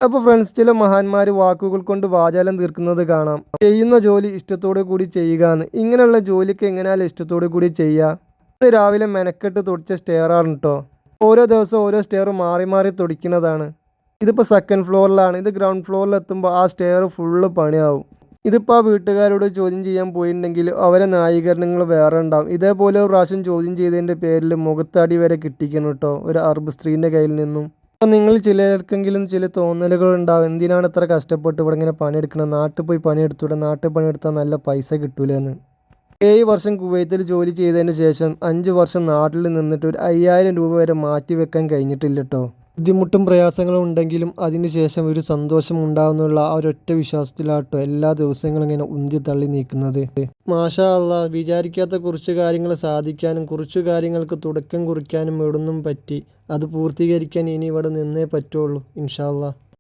അപ്പോൾ ഫ്രണ്ട്സ്, ചില മഹാന്മാർ വാക്കുകൾ കൊണ്ട് വാചാലം തീർക്കുന്നത് കാണാം. ചെയ്യുന്ന ജോലി ഇഷ്ടത്തോടു കൂടി ചെയ്യുക എന്ന്. ഇങ്ങനെയുള്ള ജോലിക്ക് എങ്ങനെയാലും ഇഷ്ടത്തോടു കൂടി ചെയ്യുക. ഇന്ന് രാവിലെ മെനക്കെട്ട് തുടിച്ച സ്റ്റെയറാണ് കേട്ടോ. ഓരോ ദിവസവും ഓരോ സ്റ്റെയർ മാറി മാറി തുടിക്കുന്നതാണ്. ഇതിപ്പോൾ സെക്കൻഡ് ഫ്ലോറിലാണ്. ഇത് ഗ്രൗണ്ട് ഫ്ലോറിൽ എത്തുമ്പോൾ ആ സ്റ്റെയർ ഫുള്ള് പണിയാവും. ഇതിപ്പോൾ ആ വീട്ടുകാരോട് ചോദ്യം ചെയ്യാൻ പോയിട്ടുണ്ടെങ്കിൽ അവരെ ന്യായീകരണങ്ങൾ വേറെ ഉണ്ടാവും. ഇതേപോലെ ഒരു പ്രാവശ്യം ചോദ്യം ചെയ്തതിൻ്റെ പേരിൽ മുഖത്തടി വരെ കിട്ടിക്കണം കേട്ടോ, ഒരു അറബ് സ്ത്രീൻ്റെ കയ്യിൽ നിന്നും. അപ്പോൾ നിങ്ങൾ ചിലർക്കെങ്കിലും ചില തോന്നലുകൾ ഉണ്ടാവും, എന്തിനാണ് ഇത്ര കഷ്ടപ്പെട്ട് ഇവിടെ ഇങ്ങനെ പണിയെടുക്കണം, നാട്ടിൽ പോയി പണിയെടുത്തൂടെ, നാട്ടിൽ പണിയെടുത്താൽ നല്ല പൈസ കിട്ടൂലെന്ന്. 7 വർഷം കുവൈത്തിൽ ജോലി ചെയ്തതിന് ശേഷം 5 വർഷം നാട്ടിൽ നിന്നിട്ട് ഒരു 5000 രൂപ വരെ മാറ്റി വെക്കാൻ കഴിഞ്ഞിട്ടില്ല കേട്ടോ. ബുദ്ധിമുട്ടും പ്രയാസങ്ങളും ഉണ്ടെങ്കിലും അതിന് ശേഷം ഒരു സന്തോഷം ഉണ്ടാകുന്നുള്ള ആ ഒരൊറ്റ വിശ്വാസത്തിലാട്ടോ എല്ലാ ദിവസങ്ങളും ഇങ്ങനെ ഉന്തി തള്ളി നീക്കുന്നത്. മാഷാ അള്ളാ, വിചാരിക്കാത്ത കുറച്ച് കാര്യങ്ങൾ സാധിക്കാനും കുറച്ച് കാര്യങ്ങൾക്ക് തുടക്കം കുറിക്കാനും ഇവിടുന്നും പറ്റി. അത് പൂർത്തീകരിക്കാൻ ഇനി ഇവിടെ നിന്നേ പറ്റുള്ളൂ ഇൻഷാ അള്ളാ.